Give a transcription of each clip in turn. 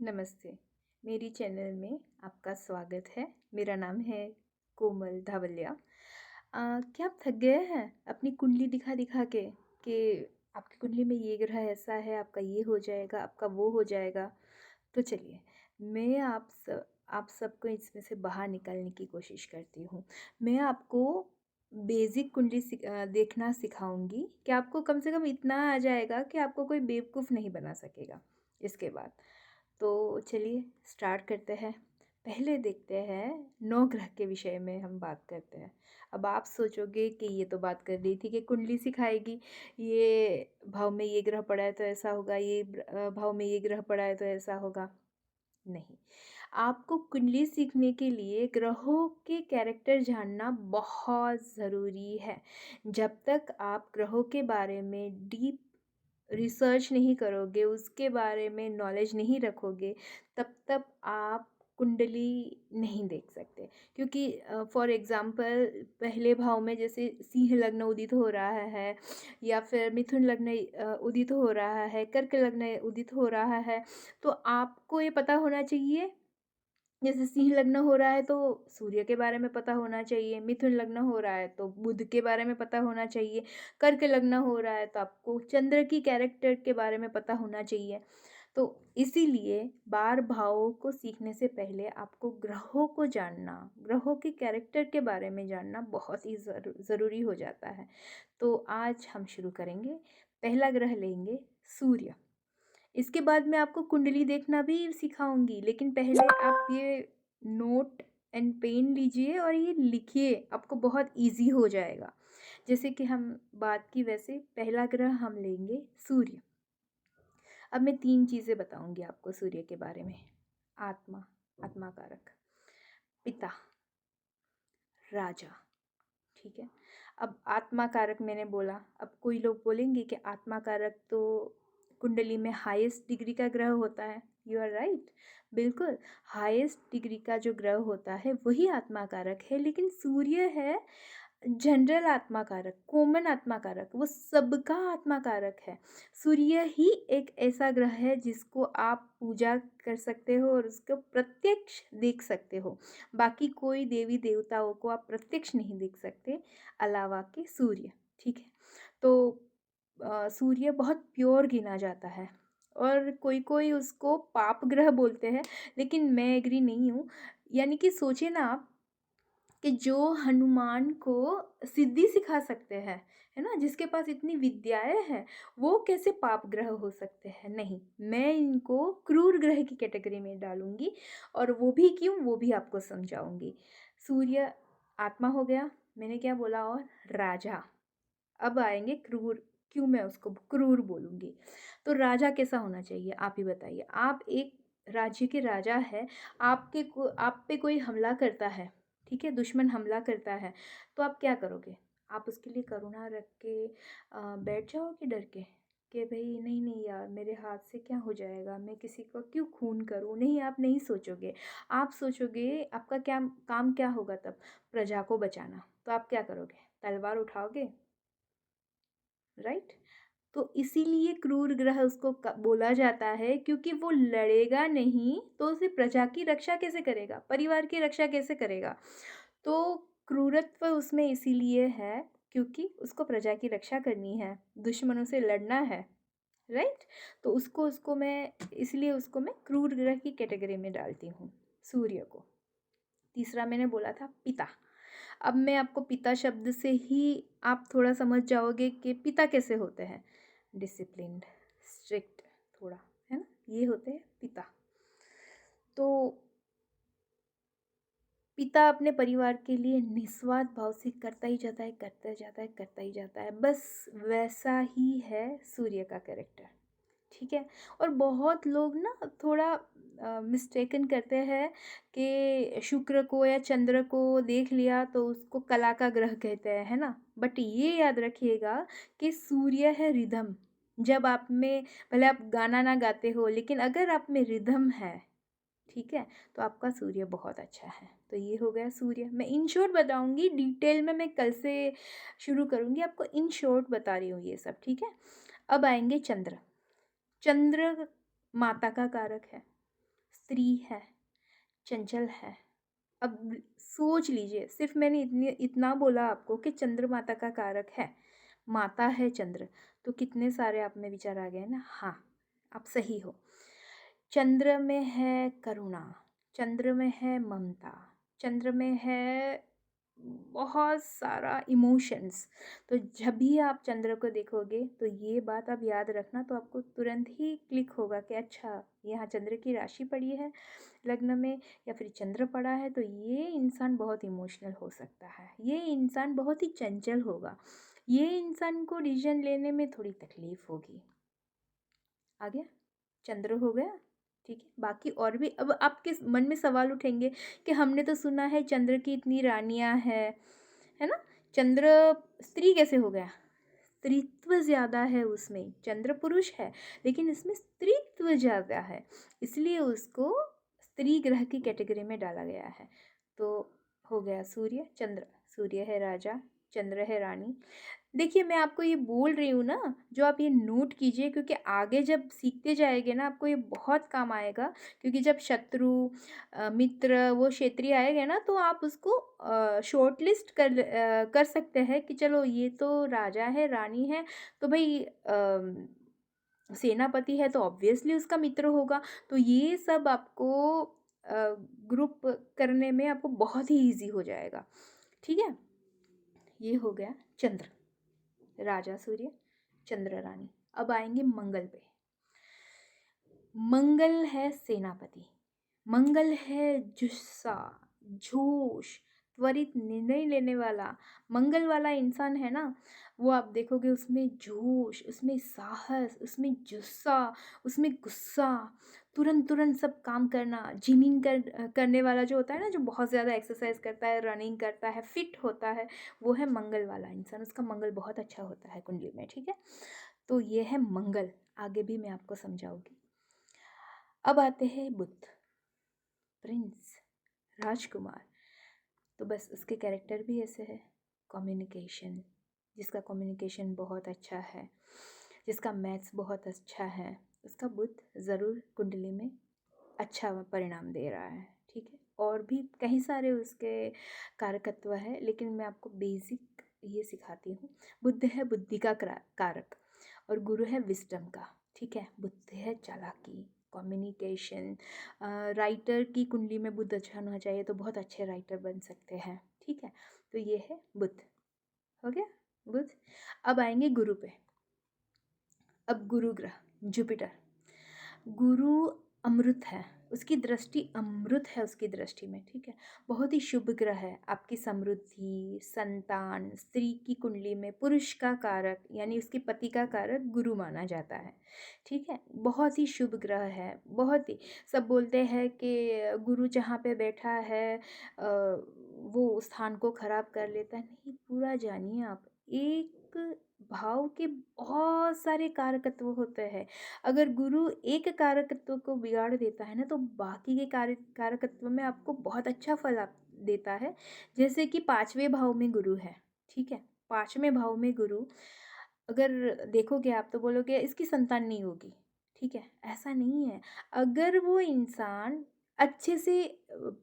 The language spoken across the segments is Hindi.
नमस्ते। मेरी चैनल में आपका स्वागत है। मेरा नाम है कोमल धावल्या। क्या आप थक गए हैं अपनी कुंडली दिखा-दिखा के कि आपकी कुंडली में ये ग्रह ऐसा है, आपका ये हो जाएगा, आपका वो हो जाएगा? तो चलिए, मैं आप सबको इसमें से बाहर निकालने की कोशिश करती हूँ। मैं आपको बेसिक कुंडली देखना सिखाऊँगी कि आपको कम से कम इतना आ जाएगा कि आपको कोई बेवकूफ़ नहीं बना सकेगा इसके बाद। तो चलिए स्टार्ट करते हैं। पहले देखते हैं 9 ग्रह के विषय में हम बात करते हैं। अब आप सोचोगे कि ये तो बात कर रही थी कि कुंडली सिखाएगी, ये भाव में ये ग्रह पड़ा है तो ऐसा होगा, ये भाव में ये ग्रह पड़ा है तो ऐसा होगा। नहीं, आपको कुंडली सीखने के लिए ग्रहों के कैरेक्टर जानना बहुत ज़रूरी है। जब तक आप ग्रहों के बारे में डीप रिसर्च नहीं करोगे, उसके बारे में नॉलेज नहीं रखोगे, तब तक आप कुंडली नहीं देख सकते। क्योंकि फॉर एग्ज़ाम्पल पहले भाव में जैसे सिंह लग्न उदित हो रहा है या फिर मिथुन लग्न उदित हो रहा है, कर्क लग्न उदित हो रहा है, तो आपको ये पता होना चाहिए। जैसे सिंह लग्न हो रहा है तो सूर्य के बारे में पता होना चाहिए, मिथुन लग्न हो रहा है तो बुध के बारे में पता होना चाहिए, कर्क लग्न हो रहा है तो आपको चंद्र की कैरेक्टर के बारे में पता होना चाहिए। तो इसीलिए बार भावों को सीखने से पहले आपको ग्रहों को जानना, ग्रहों के कैरेक्टर के बारे में जानना बहुत ही ज़रूरी हो जाता है। तो आज हम शुरू करेंगे। पहला ग्रह लेंगे सूर्य। इसके बाद मैं आपको कुंडली देखना भी सिखाऊँगी, लेकिन पहले आप ये नोट एंड पेन लीजिए और ये लिखिए, आपको बहुत ईज़ी हो जाएगा। जैसे कि हम बात की वैसे पहला ग्रह हम लेंगे सूर्य। अब मैं 3 चीज़ें बताऊँगी आपको सूर्य के बारे में। आत्मा, आत्मा कारक, पिता, राजा, ठीक है? अब आत्मा कारक मैंने बोला, अब कोई लोग बोलेंगे कि आत्मा कारक तो कुंडली में हाईएस्ट डिग्री का ग्रह होता है। यू आर राइट, बिल्कुल, हाईएस्ट डिग्री का जो ग्रह होता है वही आत्मा कारक है, लेकिन सूर्य है जनरल आत्मा कारक, कॉमन आत्मा कारक, वो सबका आत्मा कारक है। सूर्य ही एक ऐसा ग्रह है जिसको आप पूजा कर सकते हो और उसको प्रत्यक्ष देख सकते हो। बाकी कोई देवी देवताओं को आप प्रत्यक्ष नहीं देख सकते अलावा के सूर्य, ठीक है? तो सूर्य बहुत प्योर गिना जाता है और कोई-कोई उसको पाप ग्रह बोलते हैं, लेकिन मैं एग्री नहीं हूँ। यानी कि सोचिए ना आप कि जो हनुमान को सिद्धि सिखा सकते हैं, है ना? जिसके पास इतनी विद्याएँ हैं, वो कैसे पाप ग्रह हो सकते हैं? नहीं, मैं इनको क्रूर ग्रह की कैटेगरी में डालूँगी और वो भी क्यों, वो भी आपको समझाऊँगी। सूर्य आत्मा हो गया, मैंने क्या बोला और राजा। अब आएँगे क्रूर, क्यों मैं उसको क्रूर बोलूँगी। तो राजा कैसा होना चाहिए, आप ही बताइए? आप एक राज्य के राजा हैं, आप पे कोई हमला करता है, ठीक है? दुश्मन हमला करता है, तो आप क्या करोगे? आप उसके लिए करुणा रख के बैठ जाओगे डर के? कि भई नहीं-नहीं यार मेरे हाथ से क्या हो जाएगा, मैं किसी को क्यों खून करूँ? नहीं, आप नहीं सोचोगे। आप सोचोगे आपका क्या काम क्या होगा तब? प्रजा को बचाना। तो आप क्या करोगे? तलवार उठाओगे? राइट। तो इसीलिए क्रूर ग्रह उसको बोला जाता है, क्योंकि वो लड़ेगा नहीं तो उसे प्रजा की रक्षा कैसे करेगा, परिवार की रक्षा कैसे करेगा। तो क्रूरत्व उसमें इसीलिए है क्योंकि उसको प्रजा की रक्षा करनी है, दुश्मनों से लड़ना है, राइट। तो उसको मैं इसलिए उसको मैं क्रूर ग्रह की कैटेगरी में डालती हूँ, सूर्य को। तीसरा मैंने बोला था पिता। अब मैं आपको पिता शब्द से ही आप थोड़ा समझ जाओगे कि पिता कैसे होते हैं। डिसिप्लिन्ड, स्ट्रिक्ट थोड़ा, है ना? ये होते हैं पिता। तो पिता अपने परिवार के लिए निस्वार्थ भाव से करता ही जाता है, करता जाता है, करता ही जाता है। बस वैसा ही है सूर्य का कैरेक्टर, ठीक है? और बहुत लोग ना थोड़ा मिस्टेकन करते हैं कि शुक्र को या चंद्र को देख लिया तो उसको कला का ग्रह कहते हैं, है ना? बट ये याद रखिएगा कि सूर्य है रिदम। जब आप में भले आप गाना ना गाते हो, लेकिन अगर आप में रिदम है, ठीक है? तो आपका सूर्य बहुत अच्छा है। तो ये हो गया सूर्य। मैं इन शॉर्ट बताऊँगी, डिटेल में मैं कल से शुरू करूँगी, आपको इन शॉर्ट बता रही हूँ ये सब, ठीक है? अब आएँगे चंद्र। चंद्र माता का कारक है, स्त्री है, चंचल है। अब सोच लीजिए, सिर्फ मैंने इतना बोला आपको कि चंद्र माता का कारक है, माता है चंद्र, तो कितने सारे आप में विचार आ गए ना। हाँ, आप सही हो। चंद्र में है करुणा, चंद्र में है ममता, चंद्र में है बहुत सारा इमोशंस। तो जब भी आप चंद्र को देखोगे तो ये बात आप याद रखना, तो आपको तुरंत ही क्लिक होगा कि अच्छा, यहाँ चंद्र की राशि पड़ी है लग्न में, या फिर चंद्र पड़ा है, तो ये इंसान बहुत इमोशनल हो सकता है, ये इंसान बहुत ही चंचल होगा, ये इंसान को डिसीजन लेने में थोड़ी तकलीफ होगी। आ गया, चंद्र हो गया। ठीक है, बाकी और भी अब आपके मन में सवाल उठेंगे कि हमने तो सुना है चंद्र की इतनी रानियां हैं, है ना, चंद्र स्त्री कैसे हो गया? स्त्रीत्व ज़्यादा है उसमें, चंद्र पुरुष है लेकिन इसमें स्त्रीत्व ज़्यादा है, इसलिए उसको स्त्री ग्रह की कैटेगरी में डाला गया है। तो हो गया सूर्य, चंद्र, सूर्य है राजा, चंद्र है रानी। देखिए, मैं आपको ये बोल रही हूँ ना, जो आप ये नोट कीजिए, क्योंकि आगे जब सीखते जाएंगे ना आपको ये बहुत काम आएगा। क्योंकि जब शत्रु, मित्र, वो क्षेत्रीय आएंगे ना, तो आप उसको शॉर्ट लिस्ट कर सकते हैं कि चलो ये तो राजा है, रानी है, तो भाई सेनापति है तो ऑब्वियसली उसका मित्र होगा। तो ये सब आपको ग्रुप करने में आपको बहुत ही ईजी हो जाएगा। ठीक है, ये हो गया चंद्र, राजा सूर्य, चंद्र रानी। अब आएंगे मंगल पे। मंगल है सेनापति, मंगल है जुस्सा, जोश, त्वरित निर्णय लेने वाला। मंगल वाला इंसान है ना, वो आप देखोगे उसमें जोश, उसमें साहस, उसमें जुस्सा, उसमें गुस्सा, तुरंत तुरंत सब काम करना। जिमिंग करने वाला जो होता है ना, जो बहुत ज़्यादा एक्सरसाइज करता है, रनिंग करता है, फिट होता है, वो है मंगल वाला इंसान। उसका मंगल बहुत अच्छा होता है कुंडली में। ठीक है, तो ये है मंगल, आगे भी मैं आपको समझाऊंगी। अब आते हैं बुध, प्रिंस, राजकुमार। तो बस उसके कैरेक्टर भी ऐसे है, कम्युनिकेशन, जिसका कम्युनिकेशन बहुत अच्छा है, जिसका मैथ्स बहुत अच्छा है, उसका बुध ज़रूर कुंडली में अच्छा परिणाम दे रहा है। ठीक है, और भी कई सारे उसके कारकत्व है, लेकिन मैं आपको बेसिक ये सिखाती हूँ। बुध है बुद्धि का कारक, और गुरु है विस्डम का। ठीक है, बुध है चालाकी, कम्युनिकेशन। राइटर की कुंडली में बुध अच्छा होना चाहिए, तो बहुत अच्छे राइटर बन सकते हैं। ठीक है, तो ये है बुध, हो गया बुध। अब आएंगे गुरु पे। अब गुरु ग्रह जुपिटर, गुरु अमृत है, उसकी दृष्टि अमृत है उसकी दृष्टि में। ठीक है, बहुत ही शुभ ग्रह है, आपकी समृद्धि, संतान। स्त्री की कुंडली में पुरुष का कारक यानी उसके पति का कारक गुरु माना जाता है। ठीक है, बहुत ही शुभ ग्रह है, बहुत ही। सब बोलते हैं कि गुरु जहाँ पे बैठा है वो स्थान को खराब कर लेता है। नहीं, पूरा जानिए आप, एक भाव के बहुत सारे कारकत्व होते हैं। अगर गुरु एक कारकत्व को बिगाड़ देता है ना, तो बाकी के कारकत्व में आपको बहुत अच्छा फल आप देता है। जैसे कि 5वें भाव में गुरु है। ठीक है, 5वें भाव में गुरु अगर देखोगे आप तो बोलोगे इसकी संतान नहीं होगी। ठीक है, ऐसा नहीं है। अगर वो इंसान अच्छे से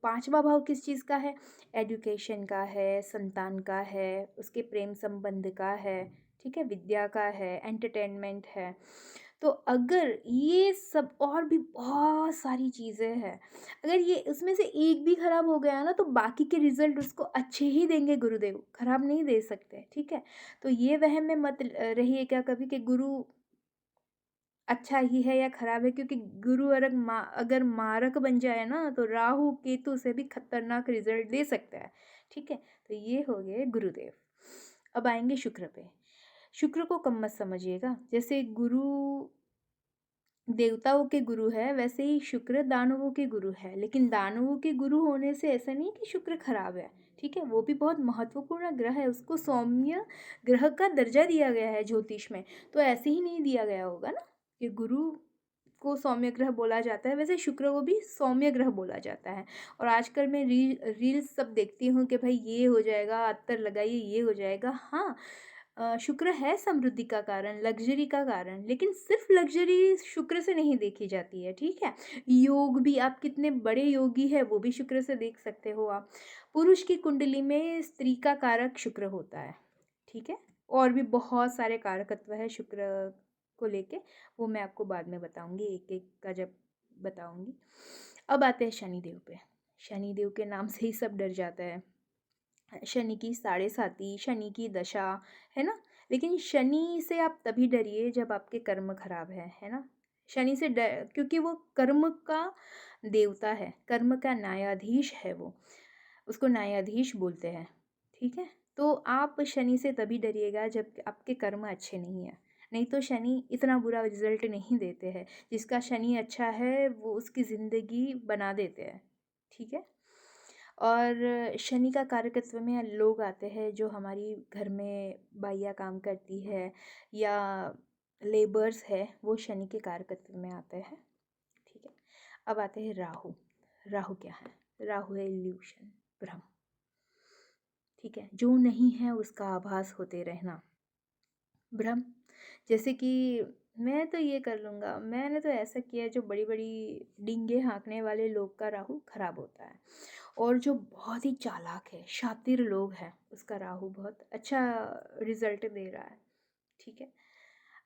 5वां भाव किस चीज़ का है? एजुकेशन का है, संतान का है, उसके प्रेम संबंध का है, ठीक है, विद्या का है, एंटरटेनमेंट है। तो अगर ये सब और भी बहुत सारी चीज़ें हैं, अगर ये उसमें से एक भी खराब हो गया ना, तो बाकी के रिजल्ट उसको अच्छे ही देंगे गुरुदेव, खराब नहीं दे सकते। ठीक है, तो ये वहम में मत रहिए क्या कभी कि गुरु अच्छा ही है या खराब है, क्योंकि गुरु अगर मारक बन जाए ना, तो राहु केतु से भी खतरनाक रिजल्ट दे सकता है। ठीक है, तो ये हो गए गुरुदेव। अब आएंगे शुक्र पे। शुक्र को कम मत समझिएगा, जैसे गुरु देवताओं के गुरु है, वैसे ही शुक्र दानवों के गुरु है। लेकिन दानवों के गुरु होने से ऐसा नहीं कि शुक्र खराब है। ठीक है, वो भी बहुत महत्वपूर्ण ग्रह है, उसको सौम्य ग्रह का दर्जा दिया गया है ज्योतिष में। तो ऐसे ही नहीं दिया गया होगा ना कि गुरु को सौम्य ग्रह बोला जाता है, वैसे शुक्र को भी सौम्य ग्रह बोला जाता है। और आजकल मैं रील्स सब देखती हूँ कि भाई ये हो जाएगा, अत्तर लगाइए, ये हो जाएगा। हाँ, शुक्र है समृद्धि का कारण, लग्ज़री का कारण, लेकिन सिर्फ़ लग्ज़री शुक्र से नहीं देखी जाती है, ठीक है? योग भी, आप कितने बड़े योगी हैं, वो भी शुक्र से देख सकते हो आप। पुरुष की कुंडली में स्त्री का कारक शुक्र होता है, ठीक है? और भी बहुत सारे कारकत्व हैं शुक्र को लेके, वो मैं आपको बाद में बताऊँगी, एक-एक का जब बताऊँगी। अब आते हैं शनिदेव पे। शनिदेव के नाम से ही सब डर जाता है। शनि की साढ़े साती, शनि की दशा, है ना? लेकिन शनि से आप तभी डरिए जब आपके कर्म खराब है ना? शनि से ड क्योंकि वो कर्म का देवता है, कर्म का न्यायाधीश है वो, उसको न्यायाधीश बोलते हैं, ठीक है? तो आप शनि से तभी डरिएगा जब आपके कर्म अच्छे नहीं हैं, नहीं तो शनि इतना बुरा रिज़ल्ट नहीं देते हैं। जिसका शनि अच्छा है, वो उसकी ज़िंदगी बना देते हैं, ठीक है? और शनि का कारकत्व में लोग आते हैं जो हमारी घर में बाइयाँ काम करती है या लेबर्स है, वो शनि के कारकत्व में आते हैं, ठीक है। अब आते हैं राहु। राहु क्या है? राहु है इल्यूशन, भ्रम, ठीक है, जो नहीं है उसका आभास होते रहना, भ्रम। जैसे कि मैं तो ये कर लूँगा, मैंने तो ऐसा किया है, जो बड़ी-बड़ी डींगे हाँकने वाले लोग का राहु खराब होता है, और जो बहुत ही चालाक है, शातिर लोग हैं, उसका राहु बहुत अच्छा रिज़ल्ट दे रहा है, ठीक है।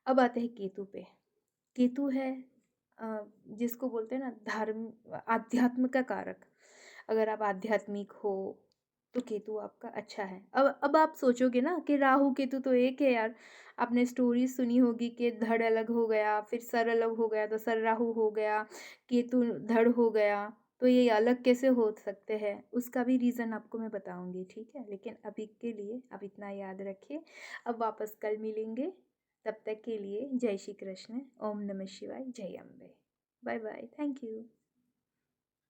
अब आते हैं केतु पे। केतु है जिसको बोलते हैं ना धर्म, आध्यात्म का कारक। अगर आप आध्यात्मिक हो तो केतु आपका अच्छा है। अब आप सोचोगे ना कि राहु केतु तो एक है यार। आपने स्टोरी सुनी होगी कि धड़ अलग हो गया, फिर सर अलग हो गया, तो सर राहु हो गया, केतु धड़ हो गया, तो ये अलग कैसे हो सकते हैं? उसका भी रीज़न आपको मैं बताऊंगी, ठीक है? लेकिन अभी के लिए आप इतना याद रखिए। अब वापस कल मिलेंगे, तब तक के लिए जय श्री कृष्ण, ओम नमः शिवाय, जय Ambe. Bye bye, thank you.